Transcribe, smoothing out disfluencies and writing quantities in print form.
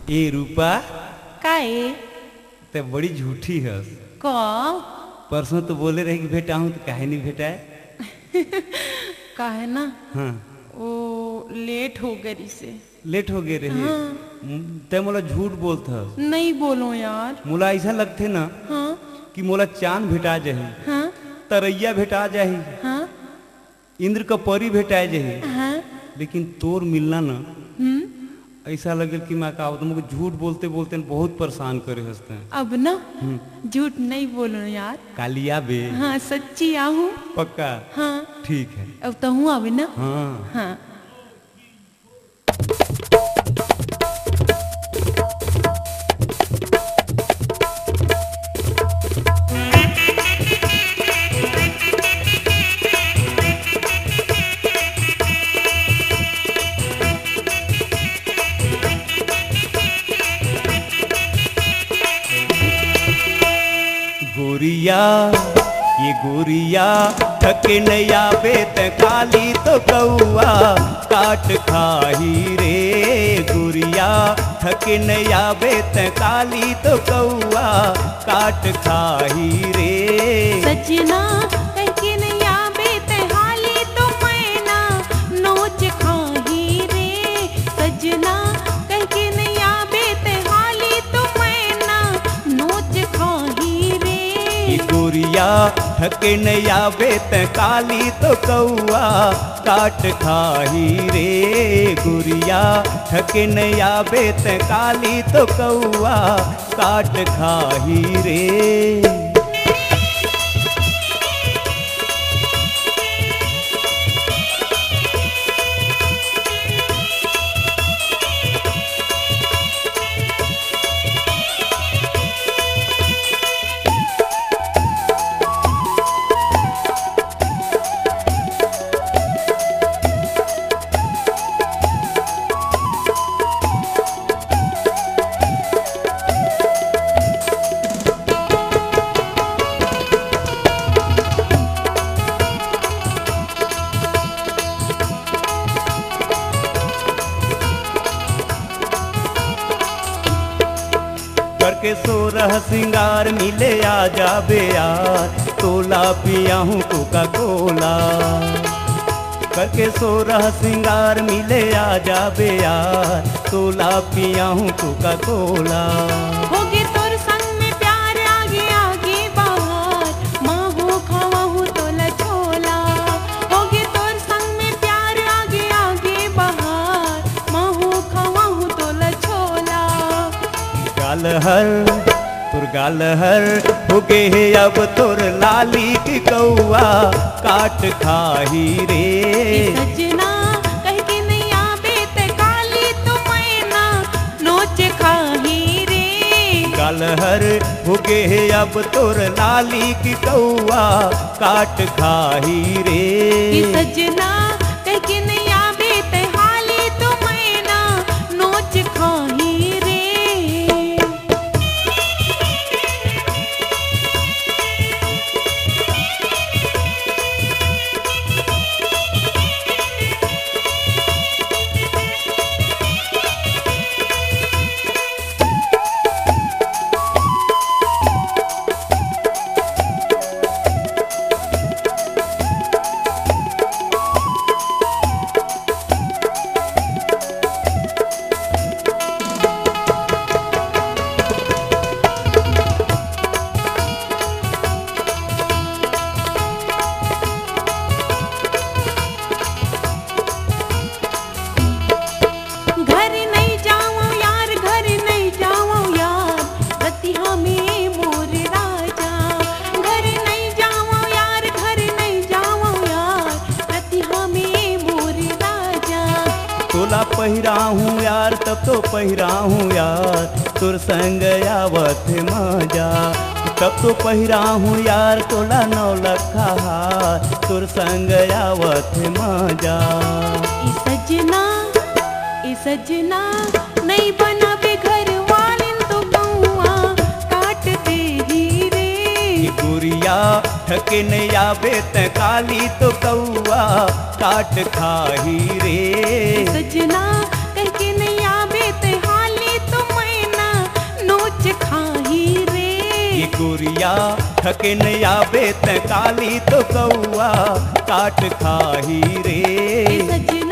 ए रूपा काए ते बड़ी झूठी है। क परसों तो बोले रहे कि भेटा हूँ तो काहे नहीं भेटाए। काहे ना हाँ वो लेट हो गई से। लेट हो गए रहे। ते मोला झूठ बोलता नहीं बोलो यार। मोला ऐसा लगते ना हाँ कि मोला चांद भेटा जाही, हाँ तरैया भेटा जाही, हाँ इंद्र का परी भेटा जाही, हाँ लेकिन तोर मिलना ना ऐसा लगे कि मैं का मुझे झूठ बोलते बोलते बहुत परेशान करे हंसते हैं। अब ना झूठ नहीं बोलो यार। कालिया बे हाँ सच्ची आहू। पक्का हाँ ठीक है। अब तो हूँ अभी ना। हाँ हाँ गोरिया ये गोरिया थके नया बेत काली तो कौआ काट खाही रे। गोरिया थके नया बेत काली तो कौआ काट खाही रे। सजना कह के नया बेत हाली तो मैना नोच खाही रे। सजना कह के नया बेत हाली तो मैना नोच खाही रे। गोरिया थके नया बेत काली तो कौआ काट खाही रे। गोरिया थके नया बेत काली तो कौआ काट खाही रे। करके सोरह सिंगार मिले आ जाबे यार, तोला पिया हूँ कोका कोला। करके सोरह सिंगार मिले आ जाबे यार, तोला पिया हूँ कोका कोला। होगे तोर संग में प्यार आगे आगे बाहर, माँ हो खावा हूँ तोला छोला। होगे तोर संग में प्यार आगे आगे बाहर, माँ हो खावा हूँ तोला छोला। गाल हर तुर गाल हर हो गे है अब तोर लाली की कौआ काट खाही रे। सजना कह के नहीं आवे ते काली तो मैना नोच खाही रे। गाल हर हो गे है अब तोर लाली की कौआ काट खाही रे। सजना कह के नहीं आवे ते हाली तो मैना नोच खाही रे। घर नहीं जाओ यार, घर नहीं जाओ यार, रतिहा में मोर राजा। घर नहीं जाओ यार, घर नहीं जाओ यार, रतिहा में मोर राजा। तोला पहिरा हूँ यार तब तो पहिरा हूँ यार, तुर संग आवत मजा। तब तो पहिरा हूँ यार तोला 9 लखा हार, तुर संग आवत मजा। ई सजना नहीं बनावे घर वालिन तो कौआ काट दे ही रे। गोरिया ठके नहीं आवे त काली तो कौआ काट खाही रे। सजना कह के नहीं आवे ते हाली तो गुरिया थके न आवे त काली तो कौआ काट खाही रे। सजना